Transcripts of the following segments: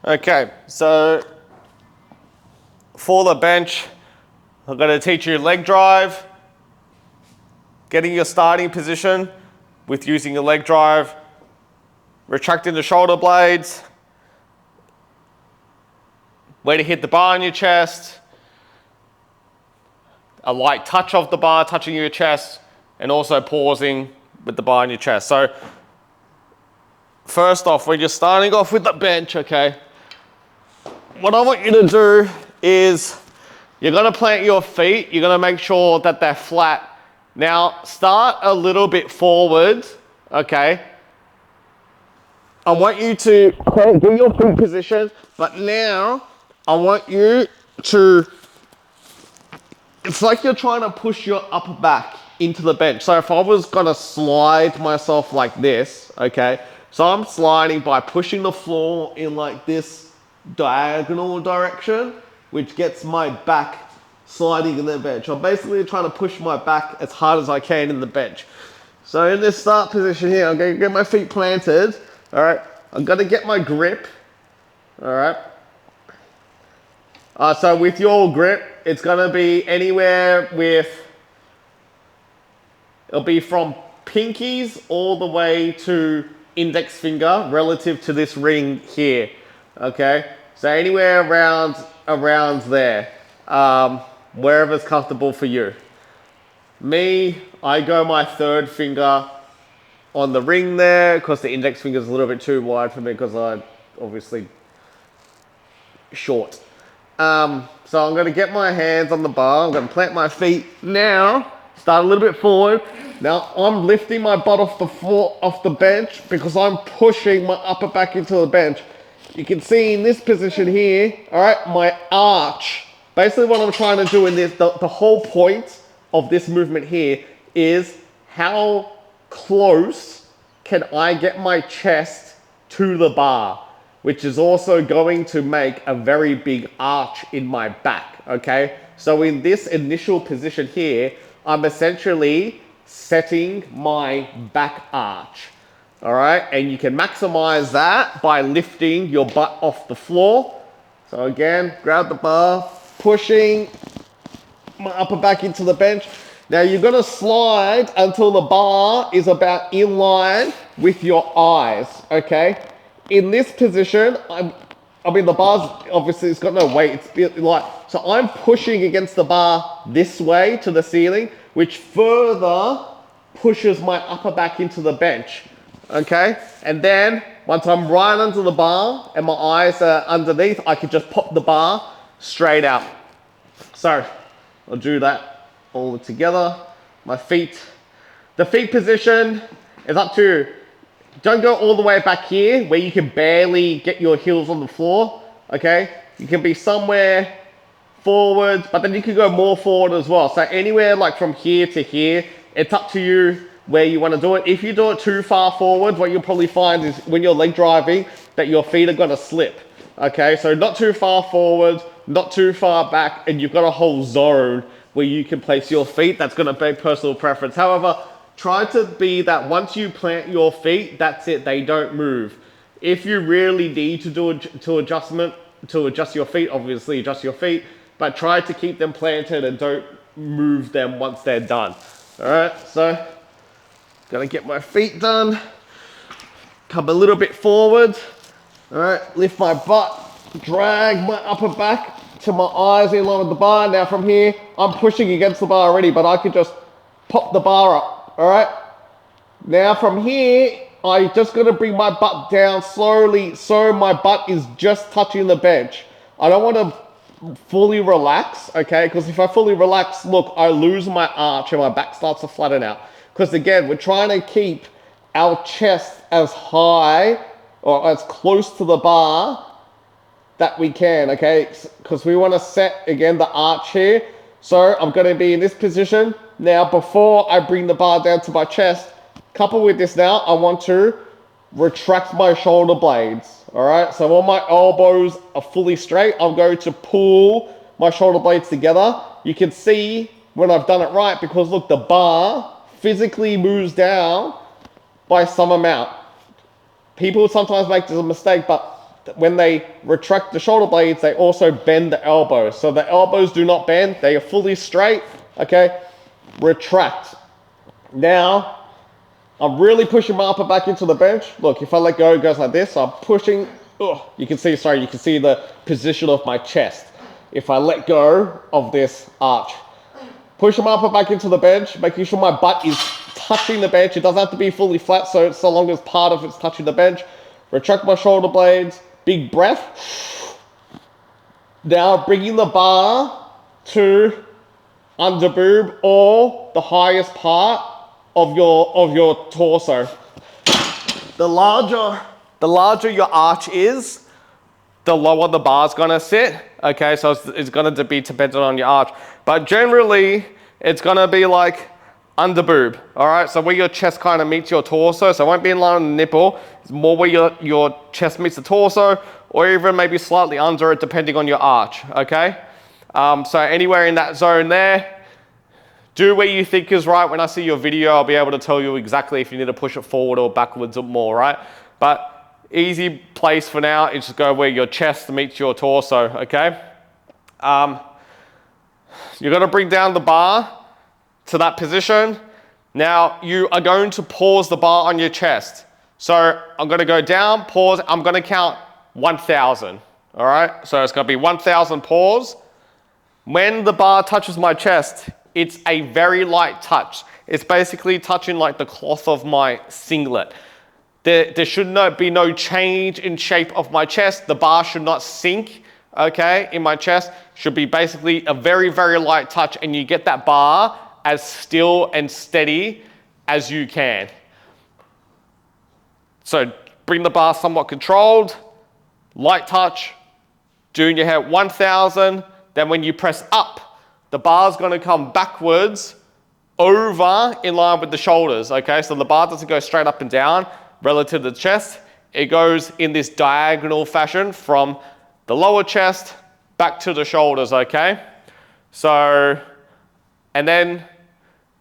Okay, so for the bench, I'm going to teach you leg drive, getting your starting position with using your leg drive, retracting the shoulder blades, where to hit the bar on your chest, a light touch of the bar touching your chest, and also pausing with the bar on your chest. So first off, when you're starting off with the bench, okay, what I want you to do is you're going to plant your feet. You're going to make sure that they're flat. Now start a little bit forward, okay? I want you to get your feet positioned, but now I want you to, it's like you're trying to push your upper back into the bench. So if I was going to slide myself like this, okay? So I'm sliding by pushing the floor in like this diagonal direction, which gets my back sliding in the bench. I'm basically trying to push my back as hard as I can in the bench. So in this start position here, I'm going to get my feet planted. All right, I'm going to get my grip. All right. So with your grip, it's going to be anywhere with, it'll be from pinkies all the way to index finger relative to this ring here. Okay, so anywhere around there, wherever's comfortable for you. Me, I go my third finger on the ring there because the index finger is a little bit too wide for me because I'm obviously short. So I'm going to get my hands on the bar. I'm going to plant my feet now. Start a little bit forward. Now I'm lifting my butt off the floor, off the bench, because I'm pushing my upper back into the bench. You can see in this position here, all right, my arch. Basically what I'm trying to do in this, the whole point of this movement here is how close can I get my chest to the bar, which is also going to make a very big arch in my back, okay? So in this initial position here, I'm essentially setting my back arch. All right, and you can maximize that by lifting your butt off the floor. So again, grab the bar, pushing my upper back into the bench. Now you're gonna slide until the bar is about in line with your eyes, okay? In this position, I mean the bar's obviously, it's got no weight, it's like, so I'm pushing against the bar this way to the ceiling, which further pushes my upper back into the bench. Okay, and then once I'm right under the bar and my eyes are underneath, I can just pop the bar straight out. So I'll do that all together. My feet, the feet position is up to you. Don't go all the way back here where you can barely get your heels on the floor. Okay, you can be somewhere forward, but then you can go more forward as well. So anywhere like from here to here, it's up to you where you want to do it. If you do it too far forward, what you'll probably find is when you're leg driving that your feet are going to slip. Okay, so not too far forward, not too far back, and you've got a whole zone where you can place your feet. That's going to be personal preference. However, try to be that once you plant your feet, that's it, they don't move. If you really need to do to adjust your feet, obviously adjust your feet, but try to keep them planted and don't move them once they're done. All right, so gonna get my feet done, come a little bit forward, all right, lift my butt, drag my upper back to my eyes in line with the bar. Now from here, I'm pushing against the bar already, but I could just pop the bar up, all right? Now from here, I just gotta bring my butt down slowly so my butt is just touching the bench. I don't wanna fully relax, okay? Because if I fully relax, look, I lose my arch and my back starts to flatten out. Because again, we're trying to keep our chest as high or as close to the bar that we can, okay? Because we want to set, again, the arch here. So I'm going to be in this position. Now, before I bring the bar down to my chest, coupled with this now, I want to retract my shoulder blades, all right? So when my elbows are fully straight, I'm going to pull my shoulder blades together. You can see when I've done it right because, look, the bar physically moves down by some amount. People sometimes make this a mistake, but when they retract the shoulder blades, they also bend the elbows. So the elbows do not bend, they are fully straight, okay? Retract. Now, I'm really pushing my upper back into the bench. Look, if I let go, it goes like this. So I'm pushing, you can see the position of my chest. If I let go of this arch. Pushing my upper back into the bench, making sure my butt is touching the bench. It doesn't have to be fully flat, so long as part of it's touching the bench. Retract my shoulder blades, big breath. Now bringing the bar to under boob or the highest part of your torso. The larger your arch is, the lower the bar's gonna sit. Okay, so it's gonna be dependent on your arch. But generally, it's gonna be like under boob, all right? So where your chest kind of meets your torso, so it won't be in line on the nipple. It's more where your chest meets the torso, or even maybe slightly under it, depending on your arch, okay? So anywhere in that zone there, do where you think is right. When I see your video, I'll be able to tell you exactly if you need to push it forward or backwards or more, right? But easy place for now is just go where your chest meets your torso, okay? You're gonna bring down the bar to that position. Now you are going to pause the bar on your chest. So I'm gonna go down, pause, I'm gonna count 1,000, all right? So it's gonna be 1,000 pause. When the bar touches my chest, it's a very light touch. It's basically touching like the cloth of my singlet. There should be no change in shape of my chest. The bar should not sink, okay, in my chest. Should be basically a very, very light touch, and you get that bar as still and steady as you can. So bring the bar somewhat controlled, light touch, doing your head 1,000. Then when you press up, the bar's gonna come backwards over in line with the shoulders, okay? So the bar doesn't go straight up and down relative to the chest. It goes in this diagonal fashion from the lower chest back to the shoulders, okay? So, and then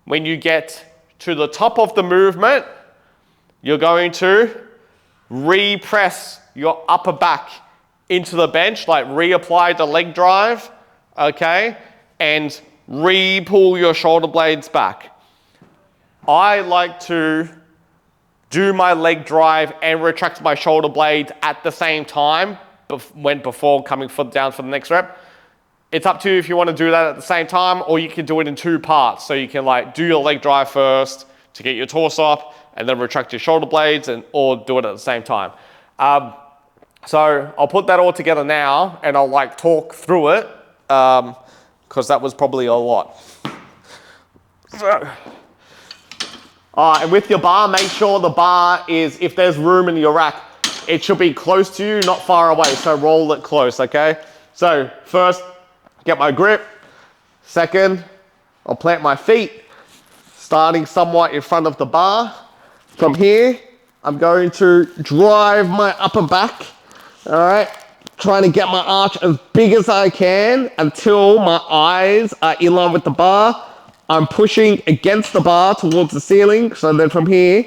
when you get to the top of the movement, you're going to repress your upper back into the bench, like reapply the leg drive, okay? And re-pull your shoulder blades back. I like to do my leg drive and retract my shoulder blades at the same time before coming down for the next rep. It's up to you if you want to do that at the same time, or you can do it in two parts. So you can like do your leg drive first to get your torso up, and then retract your shoulder blades, or do it at the same time. So I'll put that all together now, and I'll like talk through it, because that was probably a lot. So, and with your bar, make sure the bar is, if there's room in your rack, it should be close to you, not far away. So roll it close, okay? So first, get my grip. Second, I'll plant my feet, starting somewhat in front of the bar. From here, I'm going to drive my upper back, all right? Trying to get my arch as big as I can until my eyes are in line with the bar. I'm pushing against the bar towards the ceiling. So then from here,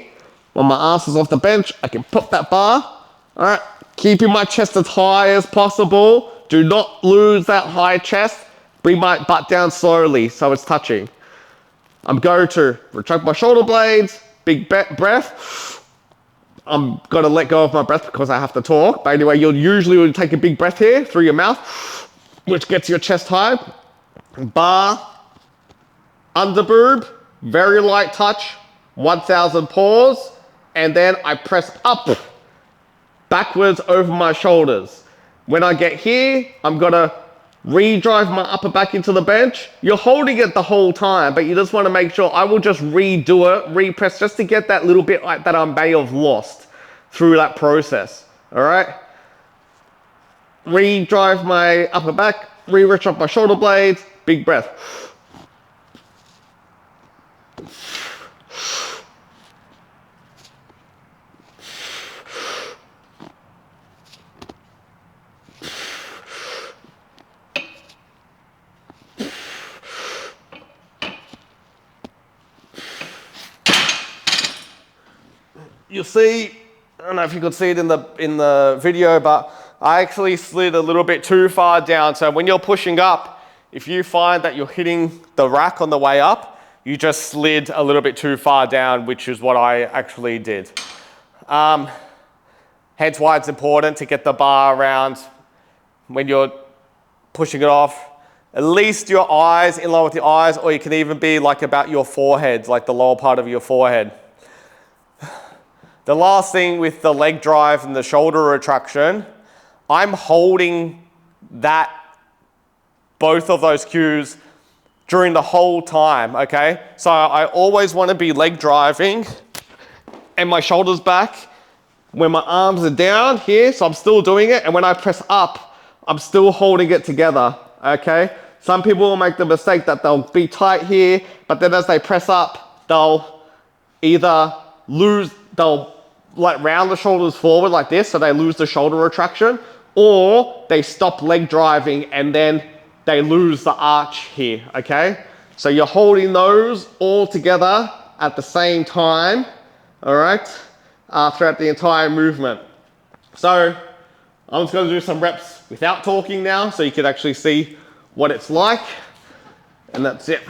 when my ass is off the bench, I can put that bar. All right, keeping my chest as high as possible. Do not lose that high chest. Bring my butt down slowly so it's touching. I'm going to retract my shoulder blades, big breath. I'm gonna let go of my breath because I have to talk. But anyway, you'll usually take a big breath here through your mouth, which gets your chest high. Bar, under boob, very light touch, 1,000 pause, and then I press up, backwards over my shoulders. When I get here, I'm gonna re-drive my upper back into the bench. You're holding it the whole time, but you just wanna make sure, I will just redo it, repress, just to get that little bit like that I may have lost through that process, all right? Re-drive my upper back, re-retract my shoulder blades, big breath. You'll see, I don't know if you could see it in the video, but I actually slid a little bit too far down. So when you're pushing up, if you find that you're hitting the rack on the way up, you just slid a little bit too far down, which is what I actually did. Hence why it's important to get the bar around when you're pushing it off. At least your eyes, in line with your eyes, or you can even be like about your forehead, like the lower part of your forehead. The last thing with the leg drive and the shoulder retraction, I'm holding both of those cues during the whole time, okay? So I always want to be leg driving and my shoulders back when my arms are down here, so I'm still doing it, and when I press up, I'm still holding it together, okay? Some people will make the mistake that they'll be tight here, but then as they press up, they'll either they'll like round the shoulders forward like this, so they lose the shoulder retraction, or they stop leg driving and then they lose the arch here, okay? So you're holding those all together at the same time, all right, throughout the entire movement. So I'm just going to do some reps without talking now so you can actually see what it's like, and that's it.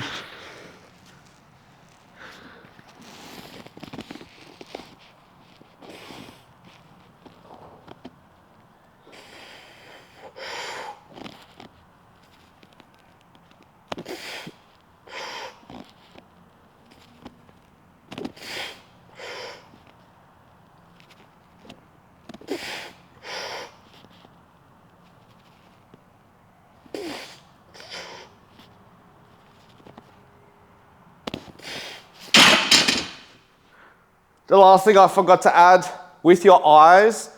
The last thing I forgot to add, with your eyes,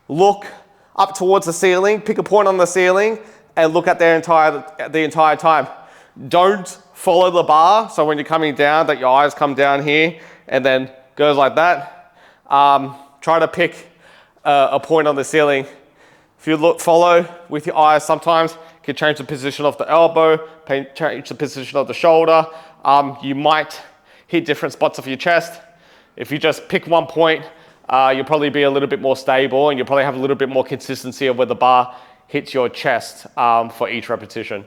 look up towards the ceiling, pick a point on the ceiling, and look at the entire time. Don't follow the bar, so when you're coming down, that your eyes come down here, and then goes like that. Try to pick a point on the ceiling. If you follow with your eyes, sometimes you can change the position of the elbow, change the position of the shoulder. You might hit different spots of your chest. If you just pick one point, you'll probably be a little bit more stable, and you'll probably have a little bit more consistency of where the bar hits your chest for each repetition.